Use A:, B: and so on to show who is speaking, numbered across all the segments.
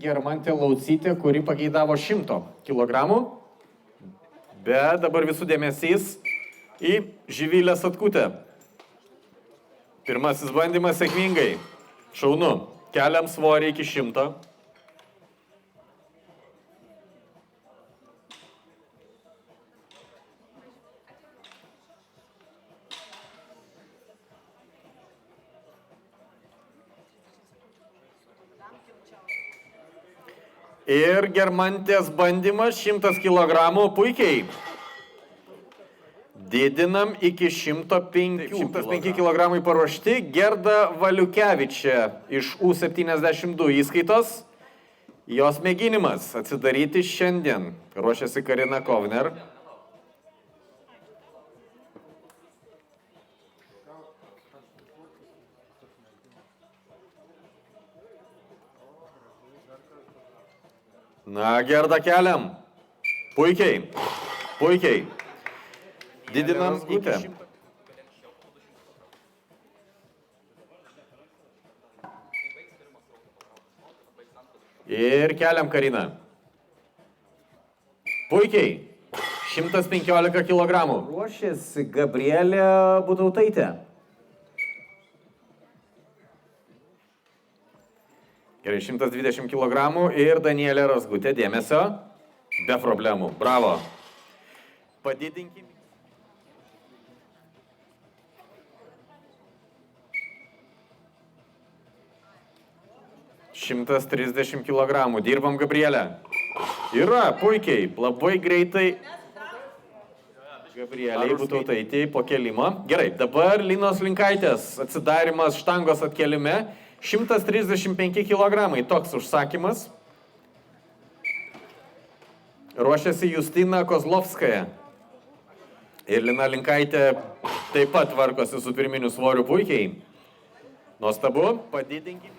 A: Germantė Laucytė, kuri pageidavo 100 kg. Bet dabar visų dėmesys į Živilę Satkutę. Pirmasis bandymas sėkmingai. Šaunu. Keliam svorį iki 100. Ir Germantės bandymas 100 kg puikiai. Didinam iki 105. 105 kg paruošti. Gerda Valiukevičė iš U72 įskaitos. Jos mėginimas atsidaryti šiandien. Ruošiasi Karina Kovner. Na, Gerda, keliam. Puikiai. Puikiai. Didinam gutę. Ir keliam Karina. Puikiai. 115 kg. Ruošiasi Gabrielė Butautaitė. Gerai, 120 kg ir Danielė Razgutė. Dėmesio. Be problemų. Bravo. Padidinkim. 130 kg. Dirbam, Gabrielė. Yra, puikiai. Labai greitai. Gabrielė Butautaitė po kelimo. Gerai, dabar Linos Linkaitės atsidarimas štangos atkelime. 135 kg. Toks užsakymas. Ruošiasi Justina Kozlovskaja. Ir Lina Linkaitė taip pat tvarkosi su pirminiu svoriu puikiai. Nuostabu. Padidinkim.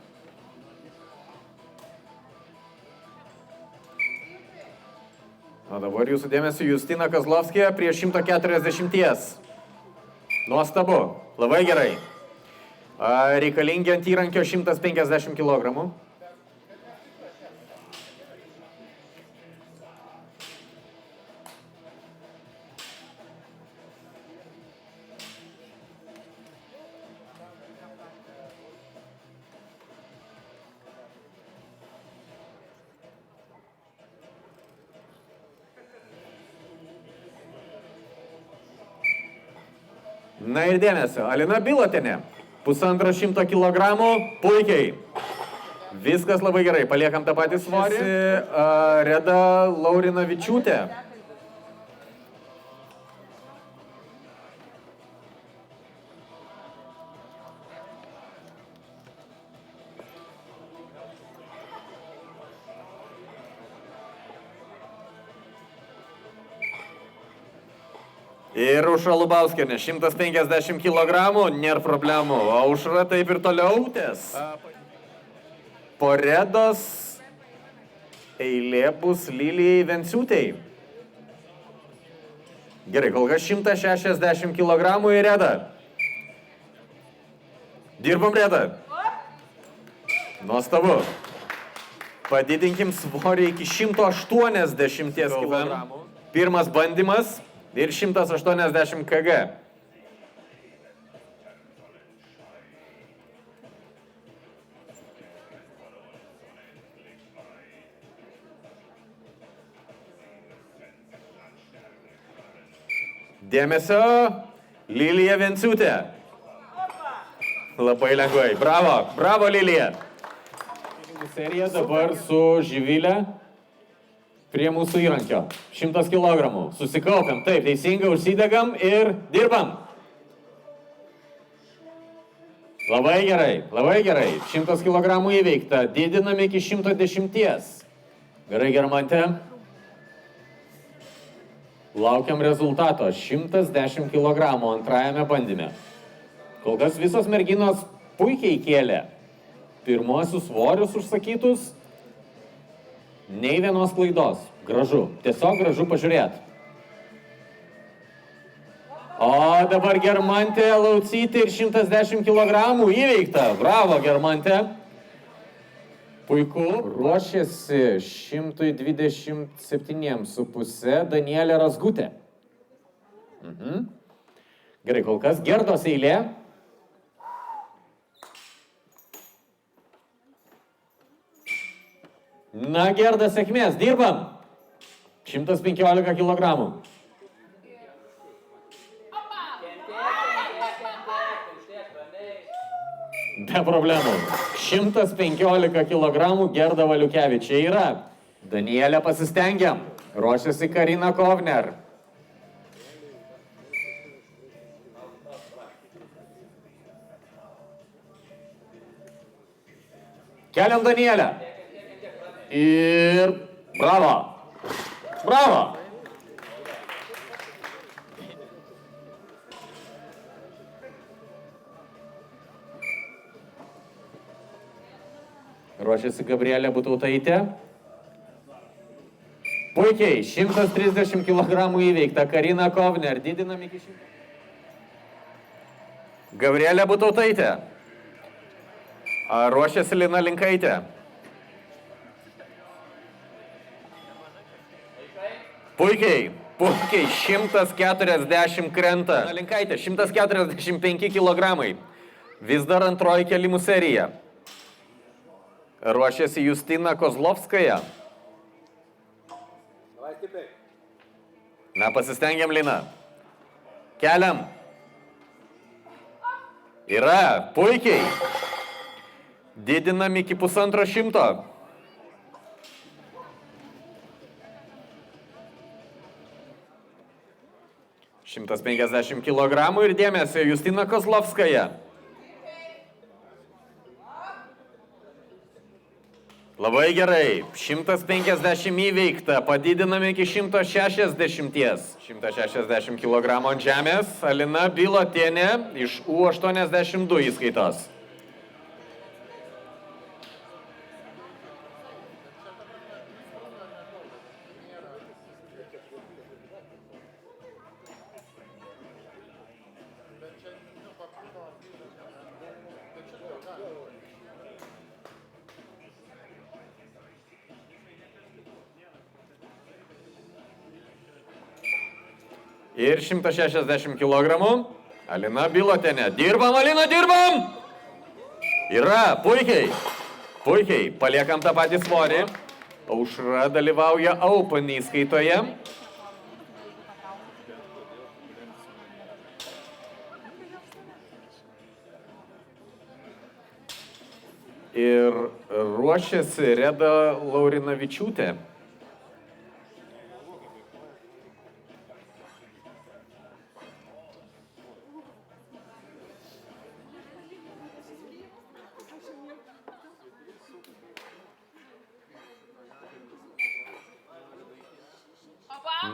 A: O dabar jūsų dėmesio Justina Kozlovskaja prie 140. Nuostabu. Labai gerai. Reikalingi ant įrankio 150 kg. Na ir dėmesio, Alina Bilotienė. 150 kg. Puikiai. Viskas labai gerai. Paliekam tą patį svorį. Reda Laurinavičiūtė. Ir Aušra Lubauskienė, 150 kg, nėra problemų. Aušra taip ir toliau tęs. Po Redos eilė bus Lilijai Venciūtei. Gerai, kol kas 160 kg į Redą. Dirbam Redą. Nuostabu. Padidinkim svorį iki 180 kg. Pirmas bandymas ir 180 kg. Dėmesio, Lilija Venciūtė. Labai lengvai. Bravo, bravo Lilija. Serija dabar su Živilė prie mūsų įrankio. 100 kg. Susikaupiam. Taip, teisingai užsidegam ir dirbam. Labai gerai, labai gerai. 100 kg įveikta. Didinam iki 110. Gerai, Germante. Laukiam rezultato. 110 kg antrajame bandyme. Kol kas visos merginos puikiai kėlė pirmuosius svorius užsakytus. Nei vienos klaidos. Gražu. Tiesiog gražu pažiūrėti. O dabar Germantė Laucytė ir 110 kg įveikta. Bravo, Germantė. Puiku. Ruošiasi 127,5 Danielė Razgutė. Gerai, kol kas Gerdos eilė. Na, Gerda, sėkmės, dirbam. 115 kg. Be problemų. 115 kg Gerda Valiukevičė yra. Danielė pasistengiam. Ruošiasi Karina Kovner. Keliam Danielę. Ir bravo. Bravo. Ruošiasi Gabrielė Butautaitė. Puikiai, 130 kg įveikta. Karina Kovner, didinam iki 100. Gabrielė Butautaitė. Ruošiasi Lina Linkaitė. Puikiai, puikiai, 140 krenta. Lina Linkaitė, 145 kg. Vis dar antroji kelimų serija. Ruošiasi Justina Kozlovskaja. Na, pasistengiam, Lina. Keliam. Yra, puikiai. Didinam iki 150. 150 kg ir dėmesio Justina Kozlovskaja. Labai gerai. 150 įveikta. Padidinam iki 160. 160 kg ant žemės. Alina Bilotienė iš U82 įskaitos. Ir 160 kg. Alina Bilotienė. Dirbam, Alina, dirbam! Yra, puikiai. Puikiai. Paliekam tą patį svorį. Aušra dalyvauja Open įskaitoje. Ir ruošiasi Reda Laurinavičiūtė.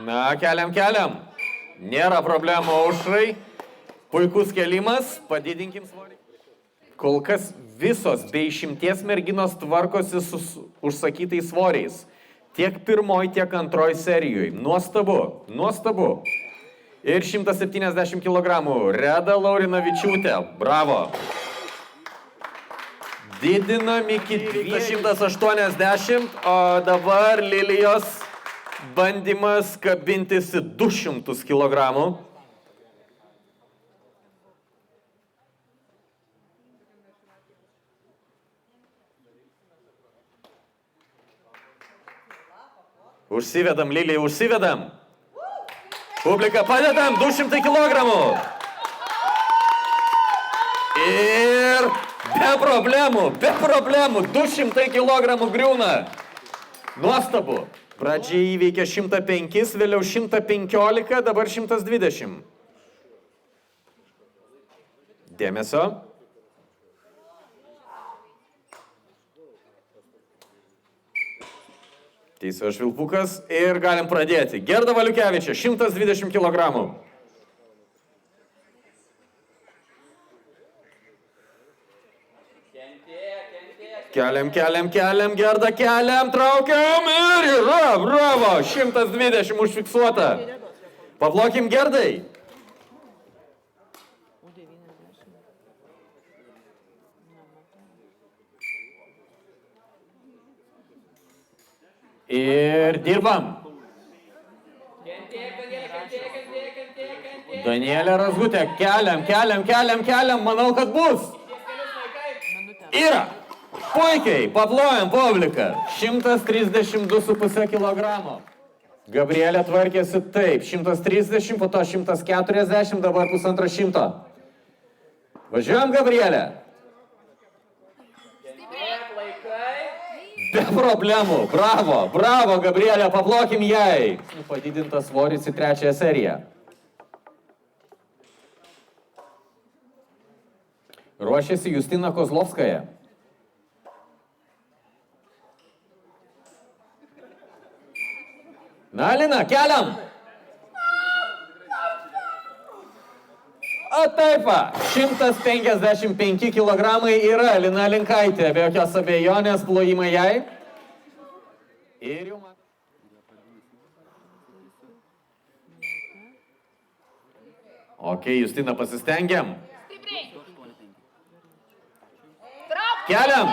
A: Na, keliam. Nėra problemų Aušrai. Puikus kelimas, padidinkim svorį. Kol kas visos be išimties merginos tvarkosi su užsakytais svoriais. Tiek pirmoj, tiek antroj serijoje. Nuostabu, nuostabu. Ir 170 kg. Reda Laurinavičiūtė. Bravo. Didinam iki 280, o dabar Lilijos bandymas kabintis į 200 kg. Užsivedam, Lilijai, užsivedam. Publika padedam, 200 kg. Ir be problemų, 200 kg griūna. Nuostabu. Pradžiai įveikė 105, vėliau 115, dabar 120. Dėmesio. Teisėjo Švilpukas ir galim pradėti. Gerda Valiukevičė, 120 kg. Keliam, Gerda, keliam, traukiam ir yra, bravo, 120 užfiksuota. Pavlokim Gerdai. Ir dirbam. Danielė Razgutė, keliam, manau, kad bus. Yra. Puikiai, paplojam publiką. 132,5 kg. Gabrielė tvarkėsi taip, 130, po to 140, dabar 150. Važiuojam, Gabrielė. Be problemų, bravo, Gabrielė, paplokim jai. Padidintas svoris į 3 seriją. Ruošiasi Justina Kozlovskaja. Na, Lina, keliam. O taip, 155 kg yra Lina Linkaitė, be jokios abejonės, plojimai jai. Ir jau man. Ok, Justina, pasistengiam. Keliam.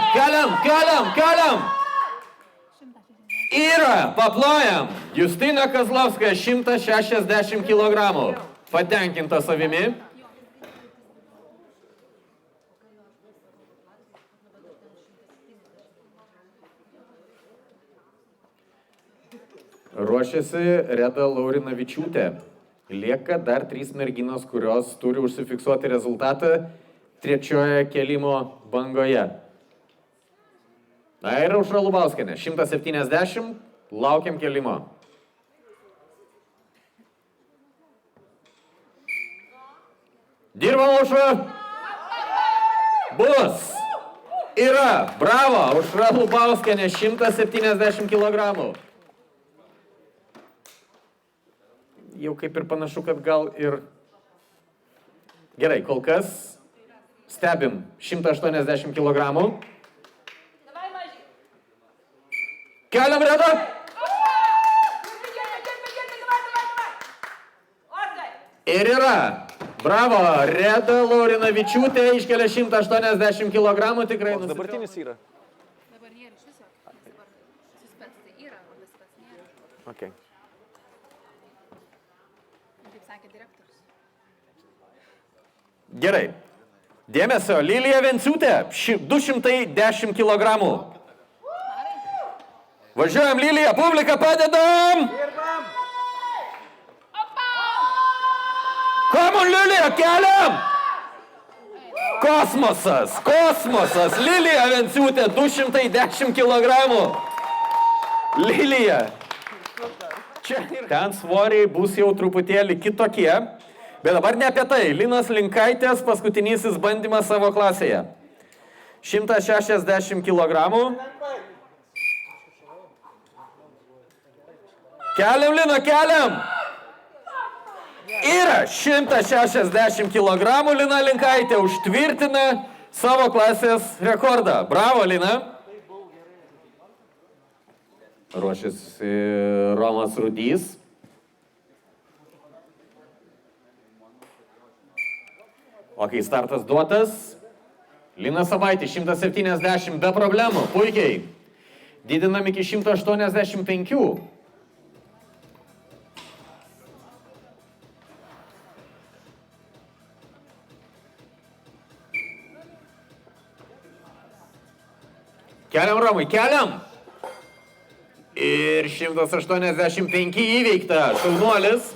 A: Yra, paplojam. Justina Kozlovskaja, 160 kg. Patenkinta savimi. Ruošiasi Reda Laurinavičiūtė. Lieka dar 3 merginos, kurios turi užsifiksuoti rezultatą 3 kelimo bangoje. Na ir Aušra Lubauskienė, 170, laukiam kelimo. Dirbam, Aušra. Bus. Yra, bravo, Aušra Lubauskienė, 170 kg. Jau kaip ir panašu, kad gal ir... Gerai, kol kas stebim 180 kg. Keliam, Reda. Ir yra. Bravo, Reda Laurinavičiūtė iškelia 180 kg, tikrai nusipelno.
B: Dabartinis yra.
C: Dabar nėra iš viso. Suspets tai yra, o suspets nėra.
B: Okay.
C: Kaip sakė direktorius.
A: Gerai. Dėmesio, Lilija Venciūtė, 210 kg. Važiuojam, Lilija, publika, padedam! Come on, Lilija, keliam! Kosmosas, Lilija Venciūtė, 210 kg. Lilija. Ten svoriai bus jau truputėlį kitokie, bet dabar ne apie tai. Linos Linkaitės paskutinysis bandymas savo klasėje. 160 kg. Keliam, Lina, keliam! Yra 160 kg, Lina Linkaitė užtvirtina savo klasės rekordą. Bravo, Lina. Ruošiasi Romas Rudys. O kai startas duotas, Lina Savaitė 170 be problemų, puikiai. Didinam iki 185. Keliam, Romai, keliam. Ir 185 įveikta, šaunuolis.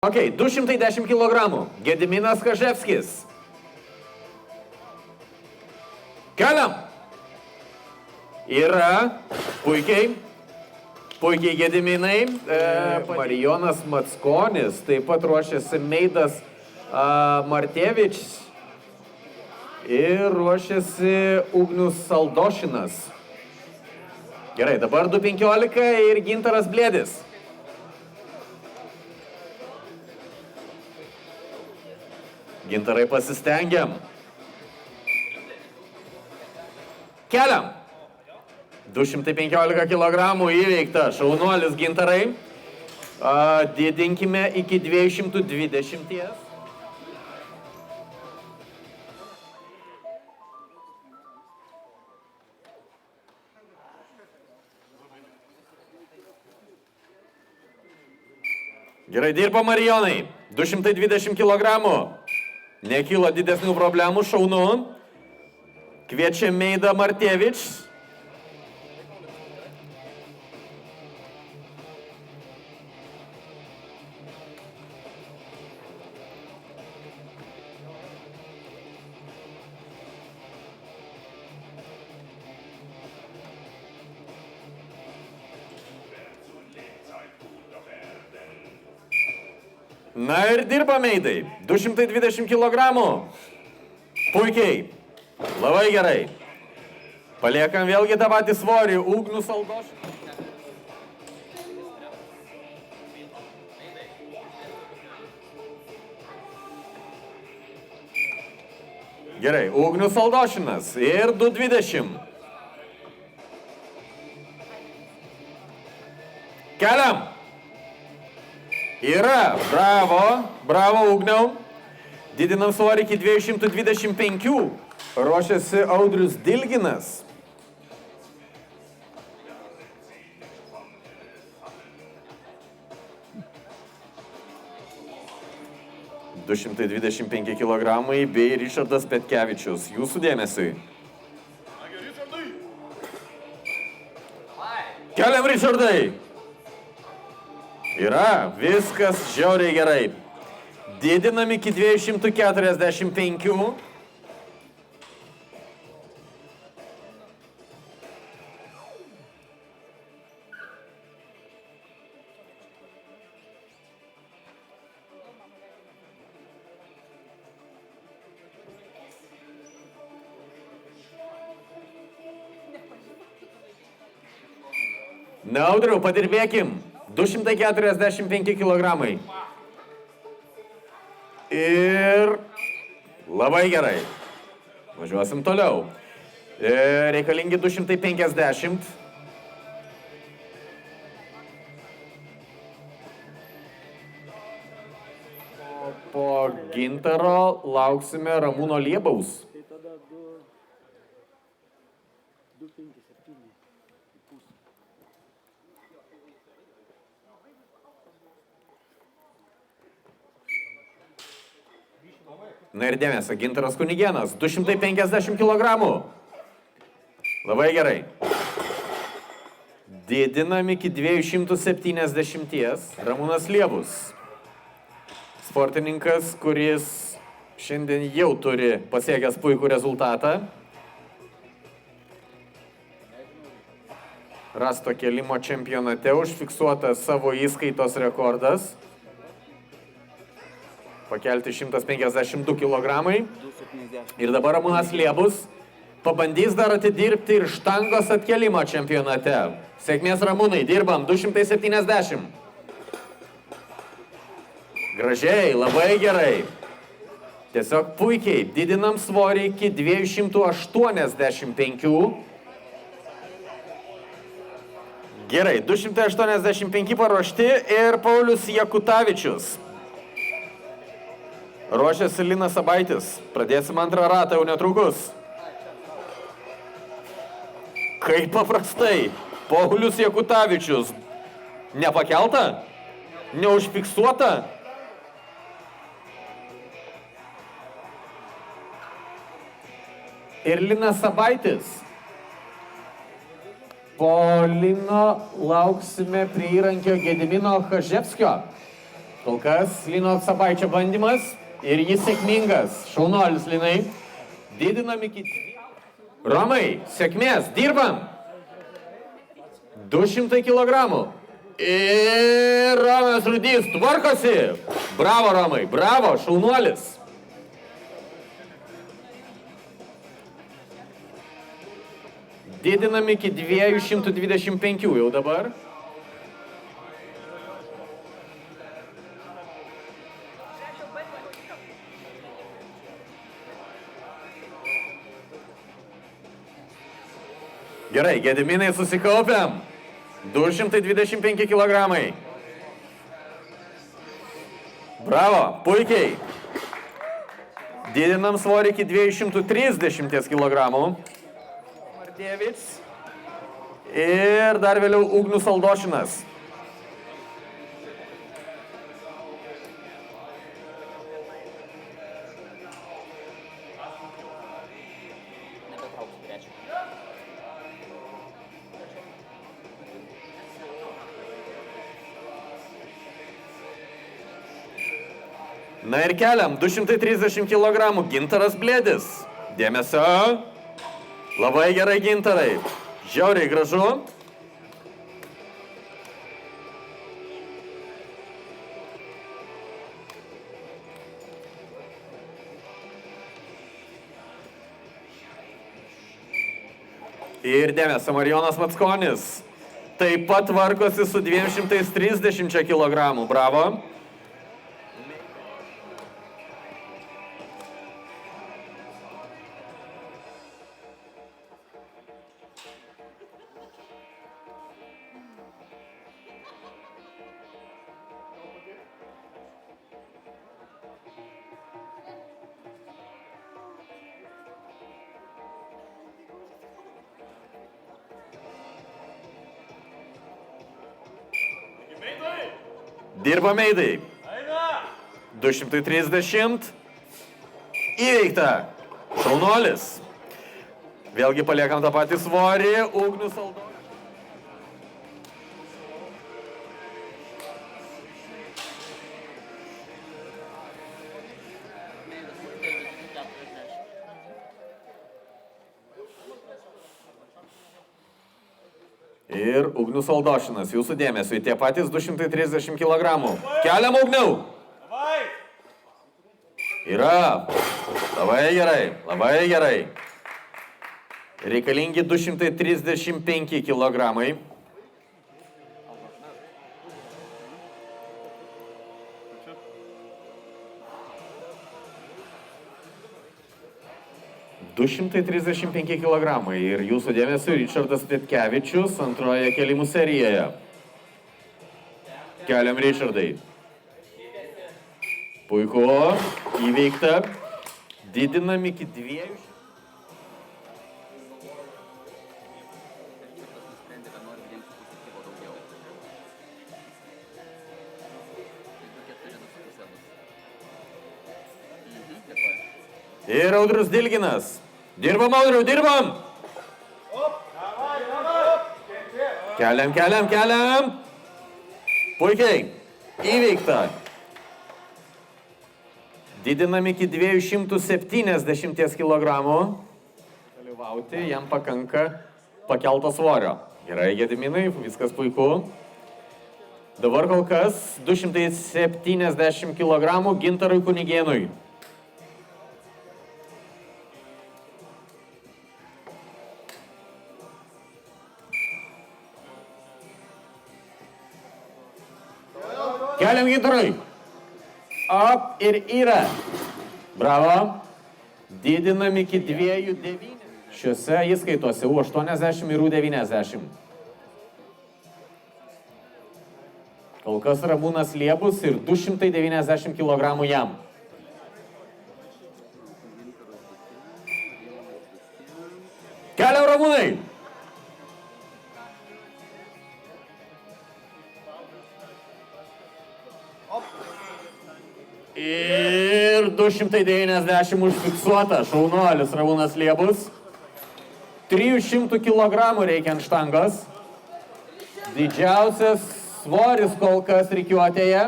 A: Ok, 210 kg. Gediminas Kaževskis. Keliam. Yra. Puikiai. Puikiai Gediminai. Marijonas Mackonis. Taip pat ruošiasi Meidas Martievič. Ir ruošiasi Ugnius Saldošinas. Gerai, dabar 2.15 ir Gintaras Blėdis. Gintarai pasistengiam. Keliam. 215 kg įveikta. Šaunuolis Gintarai. Didinkime iki 220. Gerai dirba Marijonai. 220 kg. Nekyla didesnių problemų, šaunu. Kviečia Meida Martievič. Na ir dirba Meidai. 220 kg. Puikiai. Labai gerai. Paliekam vėlgi tą patį svorį. Ugnius Saldošinas. Gerai. Ugnius Saldošinas. Ir 220. Keliam. Yra. Bravo. Bravo, Ugniau. Didinam svorį iki 225. Ruošiasi Audrius Dilginas. Du 225 kg bei Ričardas Petkevičius. Jūsų dėmesiui. Keliam, Ričardai. Yra. Viskas žiauriai gerai. Didinam iki 245. Na, Audriau, padirbėkim. 245 kg. Ir labai gerai. Važiuosim toliau. Reikalingi 250. Po Gintaro lauksime Ramūno Liebaus. Na ir dėmesio, Gintaras Kunigėnas, 250 kg. Labai gerai. Didinam iki 270. Ramūnas Liebus. Sportininkas, kuris šiandien jau turi pasiekęs puikų rezultatą. Rasto kėlimo čempionate užfiksuotas savo įskaitos rekordas. pakelti 152 kg.
B: 270.
A: Ir dabar Ramūnas Liebus pabandys dar atidirbti ir štangos atkelimo čempionate. Sėkmės Ramūnai, dirbam 270. Gražiai, labai gerai. Tiesiog puikiai, didinam svorį iki 285. Gerai, 285 paruošti ir Paulius Jakutavičius. Ruošiasi Linas Sabaitis. Pradėsim antrą ratą jau netrukus. Kaip paprastai. Paulius Jakutavičius. Nepakelta? Neužfiksuota? Ir Linas Sabaitis. Po Lino lauksime prie įrankio Gedimino Chaževskio. Kol kas Lino Sabaičio bandymas ir jis sėkmingas. Šaunuolis Linai. Didinam iki... Romai, sėkmės, dirbam. 200 kg. Ir Romas Rudys tvarkosi. Bravo Romai, bravo, šaunuolis. Didinam iki 225 jau dabar. Gerai, Gediminai susikaupiam. 225 kg. Bravo, puikiai. Didinam svorį iki 230 kg. Martievič. Ir dar vėliau Ugnius Aldošinas. Na ir keliam, 230 kg, Gintaras Blėdis. Dėmesio. Labai gerai, Gintarai. Žiauriai gražu. Ir dėmesio, Marijonas Mackonis. Taip pat tvarkosi su 230 kg. Bravo. Dirba Meidai. 230. Įveikta. Šaunuolis. Vėlgi paliekam tą patį svorį. Ugnius Aldošinas. Ir Ugnius Aldošinas, jūsų dėmesio, tie patys 230 kg. Keliam Ugniau! Yra. Labai gerai, labai gerai. Reikalingi 235 kg. kg. Ir jūsų dėmesio Ričardas Petkevičius antroje kelimų serijoje. Keliam Ričardai. Puiku, įveikta. Didinam iki 2. Ir Audrius Dilginas. Dirbam, Audriu, dirbam. Keliam, keliam, keliam. Puikiai. Įveikta. Didinam iki 270 kg. Dalyvauti, jam pakanka pakelto svorio. Gerai, Gediminai, viskas puiku. Dabar kol kas 270 kg Gintarui Kunigėnui. Keliam Gintarui. Up ir yra. Bravo. Didinam iki 2,9. Šiuose įskaitose U80 ir U90. Kol kas Ramūnas Liebus ir 290 kg jam. Keliam Ramūnai. Ir 290 užfiksuota. Šaunuolis Ramūnas Liebus. 300 kg reikia ant štangos. Didžiausias svoris kol kas rikiuotėje.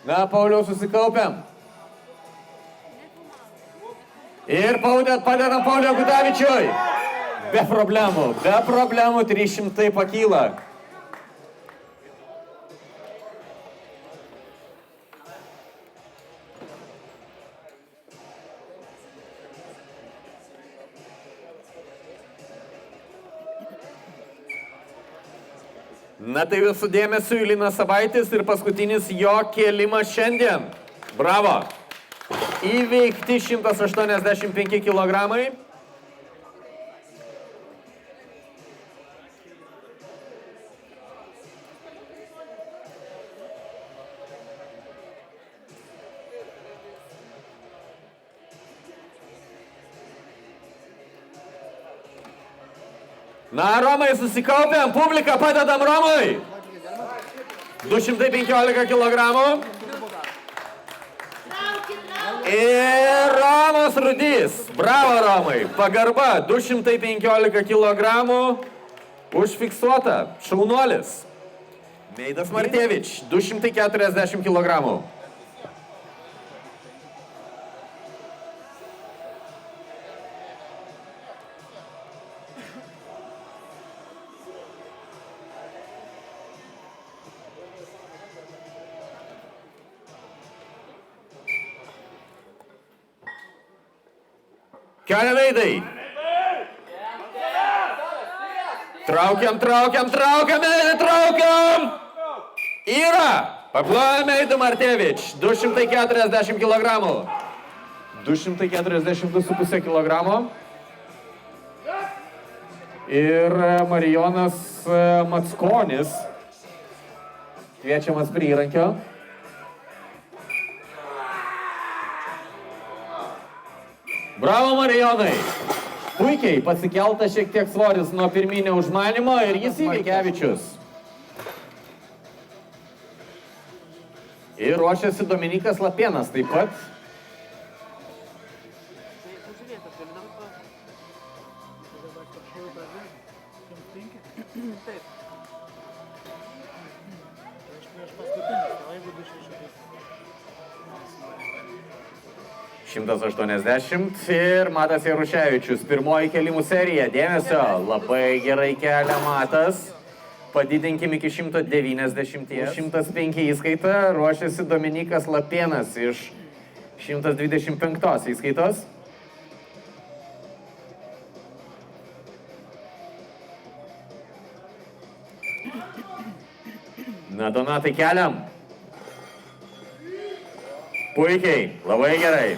A: Na, Pauliau, susikaupiam. Ir padedam Pauliau Gudavičiui. Be problemų, 300 pakyla. Na tai visų dėmesio Linas Sabaitis ir paskutinis jo kėlimas šiandien. Bravo. Įveikti 185 kg. Na, Romai, susikaupiam, publika, padedam Romui. 215 kg. Ir Romas Rudys. Bravo, Romai. Pagarba, 215 kg. Užfiksuota. Šaunuolis. Meidas Martievič, 240 kg. Keliam Eidai. Traukiam. Yra. Paplojam Eidą Martievič. 240 kg. 242,5 kg. Ir Marijonas Mackonis. Kviečiamas prie įrankio. Bravo, Marijonai. Puikiai pasikelta šiek tiek svoris nuo pirminio užmanimo ir jis Markevičius. Ir ruošiasi Dominikas Lapėnas taip pat.
B: Taip.
A: 180 ir Matas Jaruševičius. Pirmoji kelimų serija. Dėmesio. Labai gerai kelia Matas. Padidinkim iki 190. 105 įskaita. Ruošiasi Dominikas Lapėnas iš 125 įskaitos. Na, Donatai, keliam. Puikiai, labai gerai.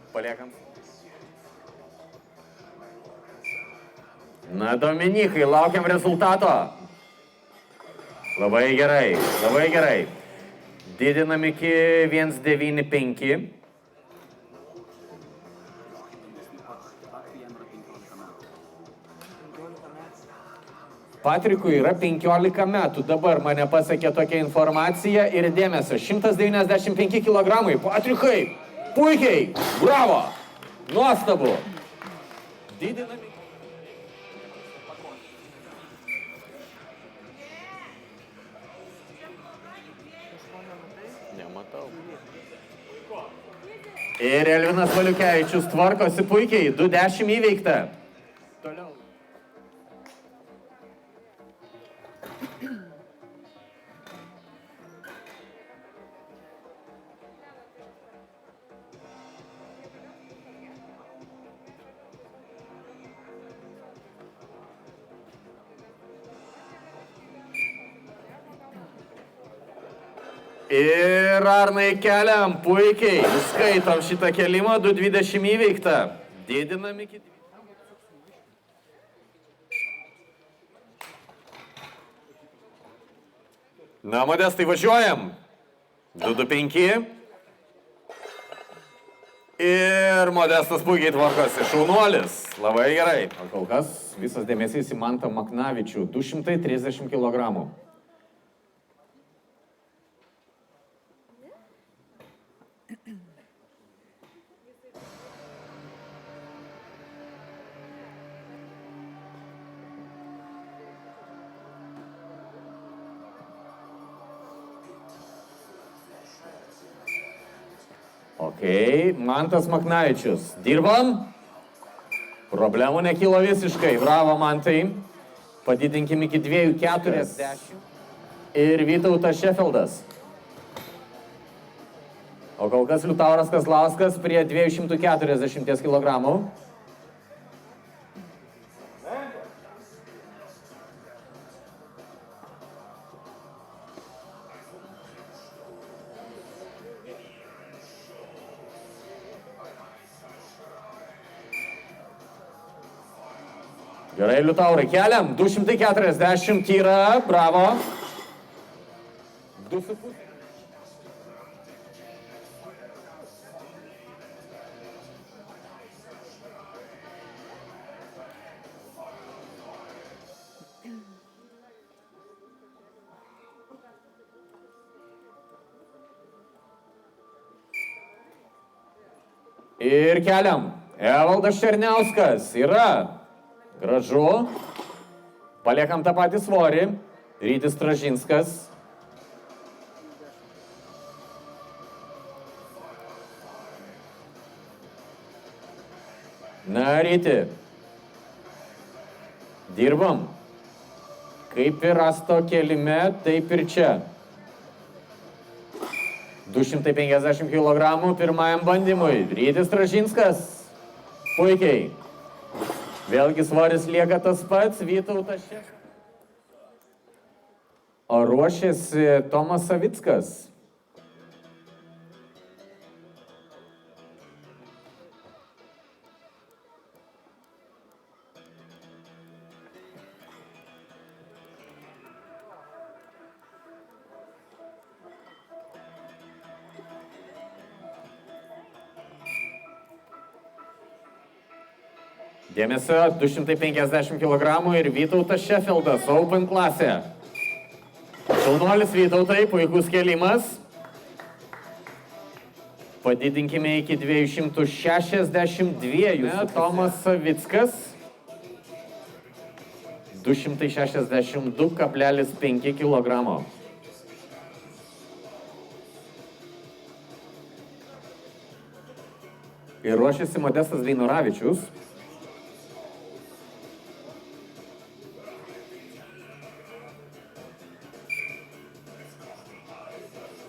A: Paliekam. Na, Dominikai, laukiam rezultato. Labai gerai, labai gerai. Didinam iki 195. Patrikui yra 15 metų. Dabar mane pasiekė tokia informacija ir dėmesio. 195 kg. Patrikai, puikiai, bravo, nuostabu. Didinami. Nematau. Ir Elvinas Valiukevičius tvarkosi puikiai. 210 įveikta. Toliau. Ir Arnai keliam, puikiai. Skaitom šitą kelimą, 2.20 įveikta. Didinam iki... Na, Modestai, važiuojam. 2.25. Ir Modestas puikiai tvarkosi. Šaunuolis. Labai gerai. O kol kas visas dėmesys į Mantą Maknavičių. 230 kg. Ok, Mantas Maknavičius. Dirbam. Problemų nekilo visiškai. Bravo, Mantai. Padidinkim iki 2.40. Ir Vytautas Šefeldas. O kol kas Liutauras Kazlauskas prie 240 kg. Gerai, Liutaurai, keliam. 240 yra, bravo. 2,5. Ir keliam. Evaldas Černiauskas yra. Gražu. Paliekam tą patį svorį. Rytis Stražinskas. Na, Ryti. Dirbam. Kaip ir rasto kelime, taip ir čia. 250 kg pirmajam bandymui. Rytis Stražinskas. Puikiai. Vėlgi svoris lieka tas pats, Vytautas Šefeldas. O ruošiasi Tomas Savickas. Dėmesio, 250 kg ir Vytautas Šefeldas, Open klasė. Šaunuolis Vytautai, puikus kėlimas. Padidinkime iki 262. Tomas Savickas. 262,5 kg. Ir ruošiasi Modestas Veinoravičius.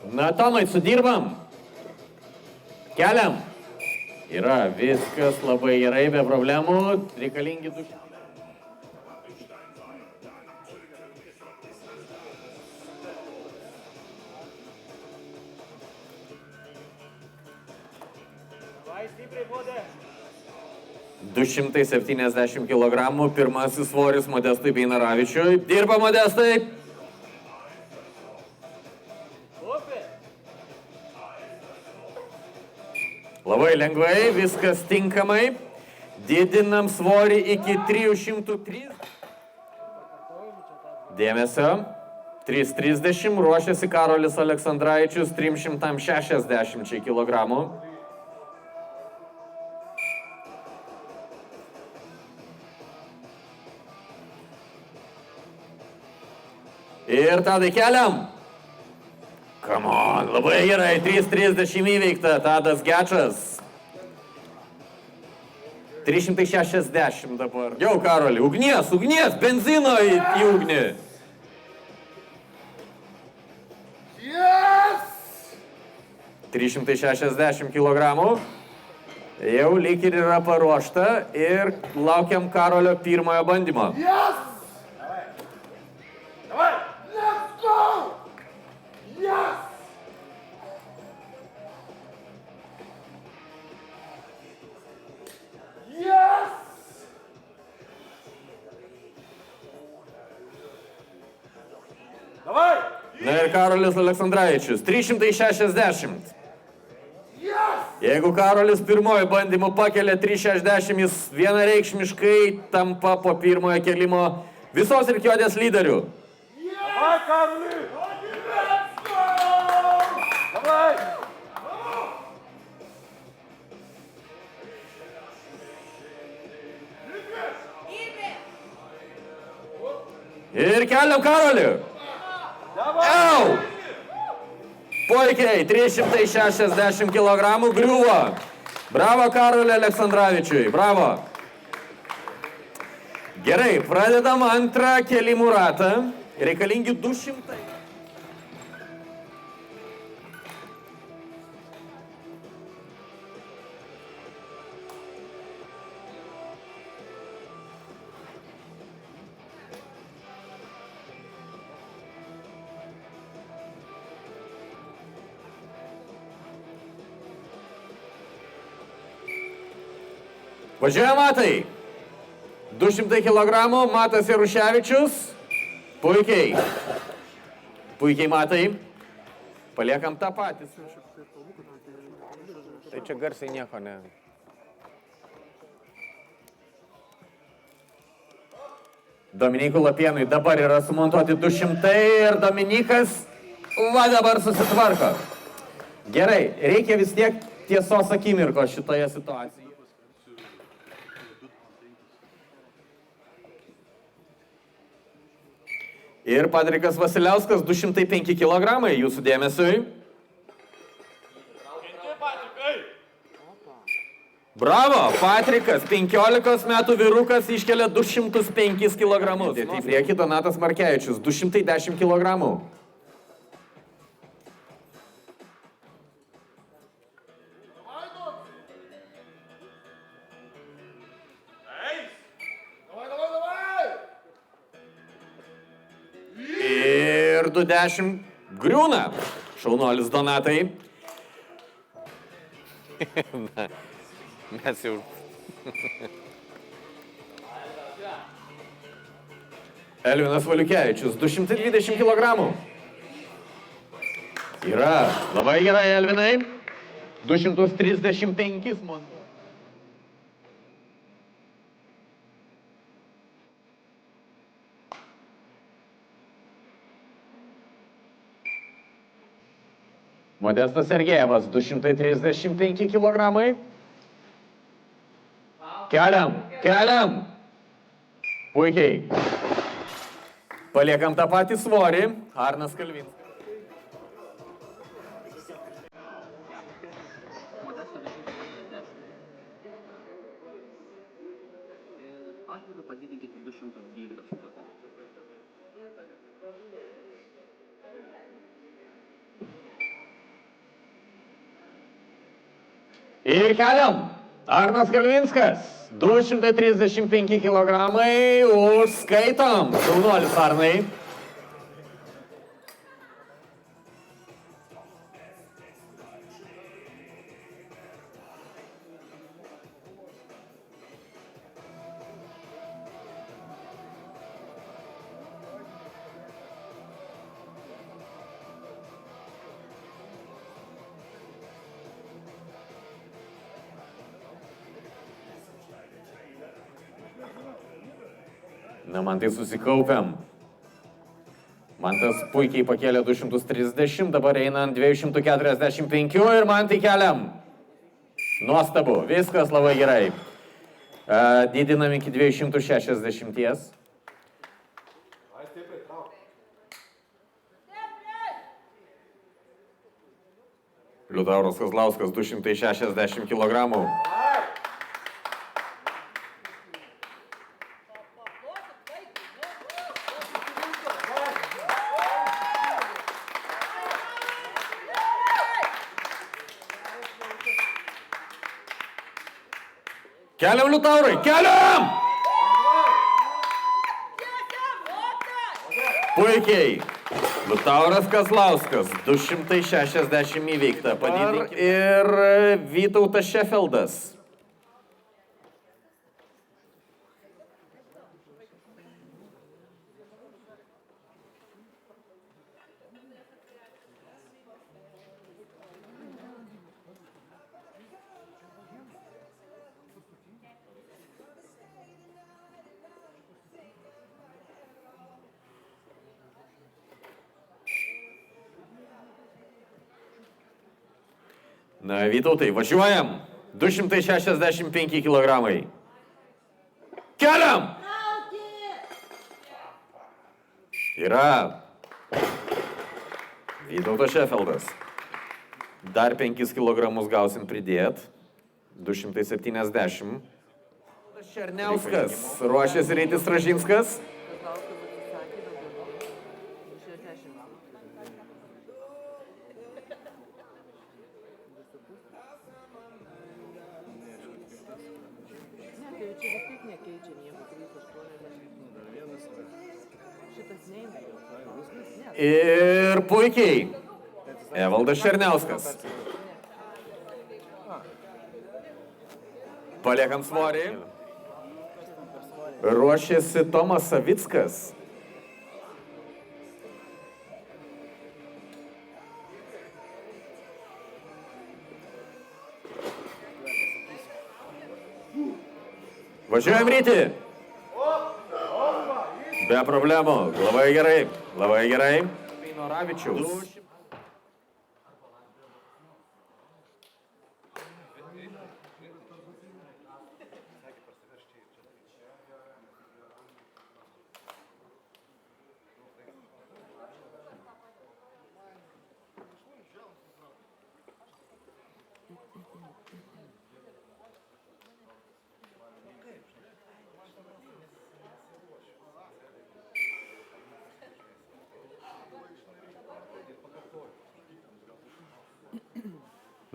A: Na, Tomai, sudirbam. Keliam. Yra viskas labai gerai, be problemų. Reikalingi 200. Stipriai, Modė. 270 kg, pirmasis svoris Modestui Veinoravičiui. Dirba, Modestai. Labai lengvai, viskas tinkamai. Didinam svorį iki 303. Dėmesio. 330, ruošiasi Karolis Aleksandravičius 360 kg. Ir Tadai, keliam. Come on, labai gerai, 330 įveikta, Tadas Gečas. 360 dabar. Jau, Karoli, ugnies, benzino į ugnį.
B: Yes!
A: 360 kg. Jau lyg ir yra paruošta ir laukiam Karolio pirmojo bandymo.
B: Yes! Давай! Let's go! Yes!
A: Na ir Karolis Aleksandravičius, 360. Jeigu Karolis pirmojo bandymu pakelia 360, jis vienareikšmiškai tampa po pirmojo kelimo visos rikiuotės lyderiu.
B: Давай, Карли! Давай!
A: Ir keliam Karolį. Au! Puikiai, 360 kg griuvo. Bravo Karoliui Aleksandravičiui, bravo. Gerai, pradedam antrą kelimų ratą. Reikalingi 200. Važiuoja Matai. 200 kg, Matas Jaruševičius. Puikiai. Puikiai Matai. Paliekam tą patį. Tai čia garsiai nieko ne. Dominikui Lapienui dabar yra sumontuoti 200 ir Dominikas va dabar susitvarko. Gerai, reikia vis tiek tiesos akimirkos šitoje situacijoje. Ir Patrikas Vasiliauskas, 205 kg, jūsų dėmesiui. Bravo, Patrikas, 15 metų vyrukas iškelia 205 kg. Į priekį Donatas Markevičius, 210 kg. Ir 210 griūna. Šaunuolis Donatai. Na, mes jau. Elvinas Valiukevičius, 220 kg. Yra. Labai gerai, Elvinai. 235 montų. Modestas Sergejevas, 235 kg. Keliam. Puikiai. Paliekam tą patį svorį. Arnas Kalvinskas.
D: Atvirą padidinkite 212.
A: Ir keliam. Arnas Kalvinskas, 235 kg. Užskaitom. Šaunuolis Arnai. Na, man tai susikaupiam. Man tas puikiai pakėlė 230, dabar eina ant 245 ir man tai keliam. Nuostabu, viskas labai gerai. Didinam iki 260. Liutauras Kazlauskas, 260 kg. Keliam, Liutaurai, keliam! Puikiai. Liutauras Kazlauskas, 260 įveikta. Padidink. Ir Vytautas Šefeldas. Na, Vytautai, važiuojam. 265 kg. Keliam! Yra. Vytautas Šefeldas. Dar 5 kg gausim pridėt. 270. Černiauskas. Ruošiasi Rytis Ražinskas. Ir puikiai. Evaldas Černiauskas. Paliekam svorį. Ruošiasi Tomas Savickas. Važiuojam Ryti. Be problemų. Labai gerai. Labai gerai. Noravičiaus.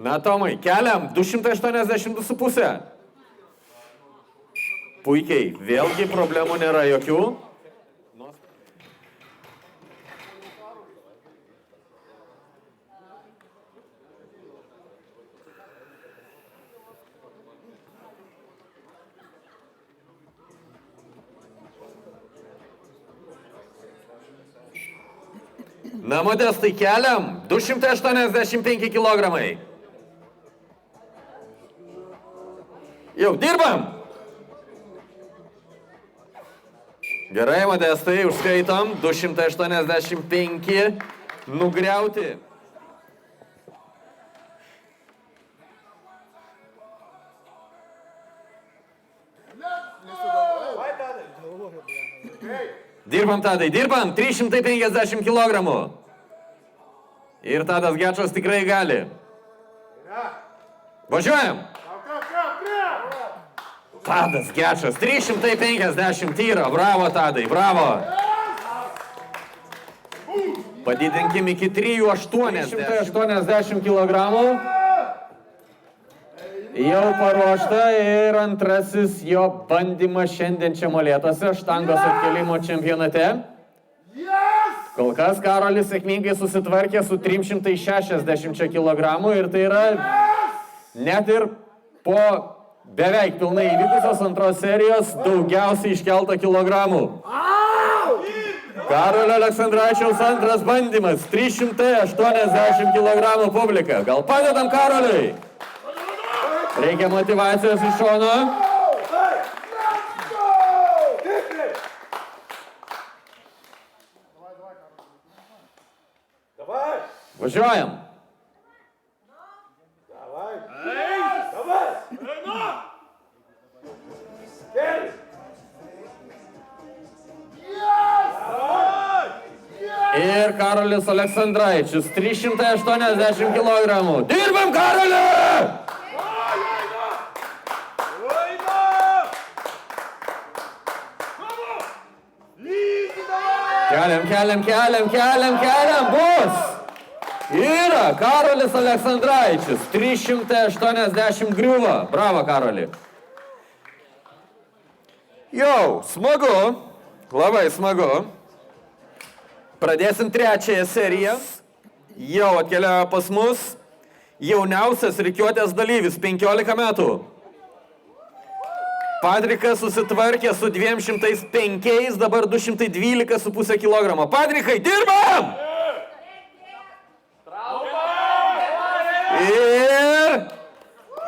A: Na, Tomai, keliam 282,5. Puikiai, vėlgi problemų nėra jokių. Na, Modestai, keliam 285 kg. Jau dirbam. Gerai, Modestai, užskaitom. 285 nugriauti. Dirbam, Tadai, dirbam. 350 kg. Ir Tadas Gečas tikrai gali. Važiuojam. Tadas Gečas, 350 yra. Bravo, Tadai, bravo. Padidinkim iki 380 kg. Jau paruošta ir antrasis jo bandymas šiandien čia Molėtuose, štangos atkelimo čempionate. Kol kas Karolis sėkmingai susitvarkė su 360 kg ir tai yra net ir po beveik pilnai įvykusios antros serijos daugiausiai iškelta kilogramų. Karolio Aleksandravičiaus antras bandymas, 380 kg publika. Gal padedam Karoliui? Reikia motyvacijos iš šono. Važiuojam. Ir Karolis Aleksandravičius, 380 kg. Dirbam, Karoli! Keliam, bus! Yra Karolis Aleksandravičius, 380 griuvo. Bravo, Karoli. Jau, smagu, labai smagu. Pradėsim trečiąją seriją. Jau atkeliavo pas mus jauniausias rikiuotės dalyvis, 15 metų. Patrikas susitvarkė su 205, dabar 212,5 kg. Patrikai, dirbam! Ir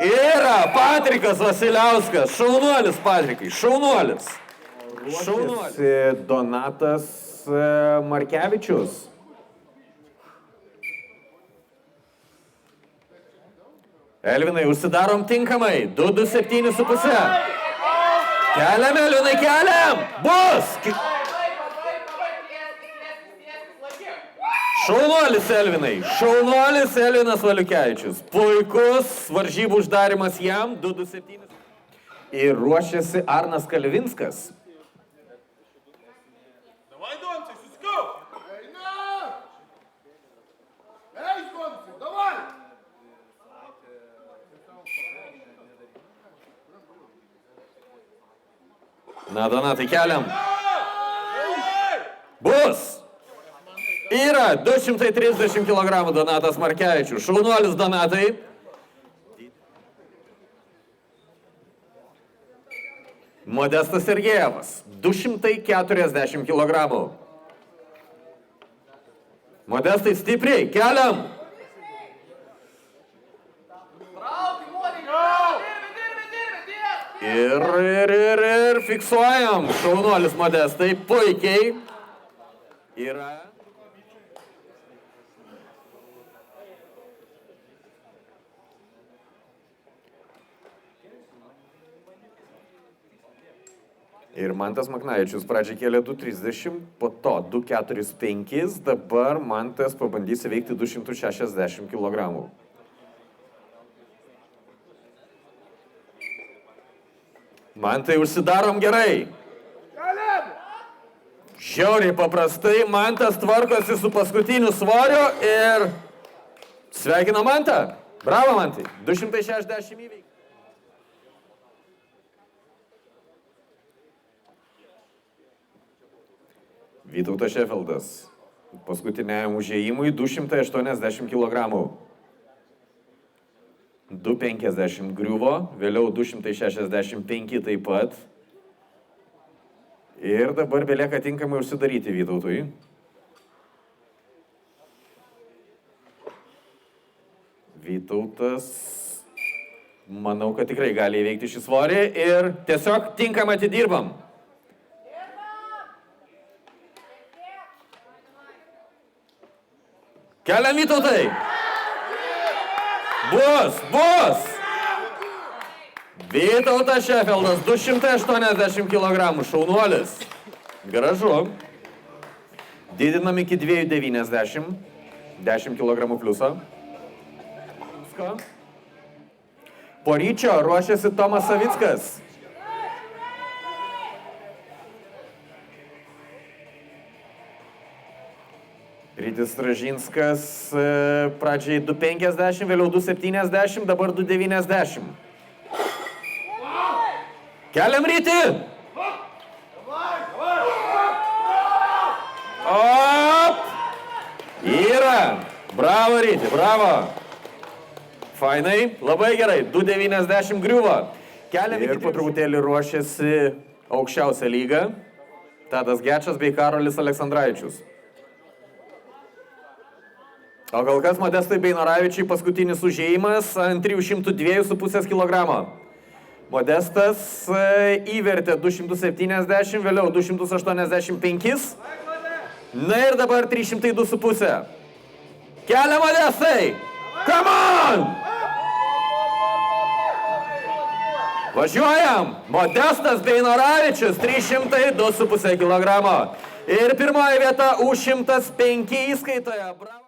A: yra Patrikas Vasiliauskas. Šaunuolis, Patrikai, šaunuolis. Donatas Markevičius. Elvinai, užsidarom tinkamai. 227,5. Keliam, Elvinai, keliam. Bus. Šaunuolis Elvinai. Šaunuolis Elvinas Valiukevičius. Puikus varžybų uždarimas jam. 227. Ir ruošiasi Arnas Kalvinskas.
B: Давай, Донцик, сускав! Эй, Донцик, давай!
A: Na, Donatai, keliam. Bus. Yra 230 kg Donatas Markevičius. Šaunuolis Donatai. Modestas Sergejevas. 240 kg. Modestai stipriai. Keliam. Ir fiksuojam. Šaunuolis Modestai. Puikiai. Yra. Ir Mantas Maknavičius pradžiai kėlė 230, po to 245, dabar Mantas pabandys įveikti 260 kg. Mantai, užsidarom gerai. Žiauriai paprastai, Mantas tvarkosi su paskutiniu svoriu ir sveikina Mantą. Bravo, Mantai. 260 įveikti. Vytautas Šefeldas. Paskutiniajam užėjimui 280 kg. 250 griuvo, vėliau 265 taip pat. Ir dabar belieka tinkamai užsidaryti Vytautui. Vytautas, manau, kad tikrai gali įveikti šį svorį ir tiesiog tinkamai atidirbam. Keliam Vytautai. Bus. Vytautas Šefeldas, 280 kg, šaunuolis. Gražu. Didinam iki 290, 10 kg pliuso. Po ryčio ruošiasi Tomas Savickas. Rytis Stražinskas pradžiai 250, vėliau 270, dabar 290. Keliam Ryti! Op! Yra! Bravo Ryti, bravo! Fainai, labai gerai, 290 griuvo. Ir po truputėlį ruošiasi aukščiausią lygą. Tadas Gečas bei Karolis Aleksandravičius. O kol kas Modestui Beinoravičiui paskutinis užėjimas ant 302,5 kg. Modestas įvertė 270, vėliau 285. Na ir dabar 302,5. Kelia Modestai! Come on! Važiuojam! Modestas Beinoravičius 302,5 kg. Ir pirmoji vieta U105 įskaitoje. Bravo!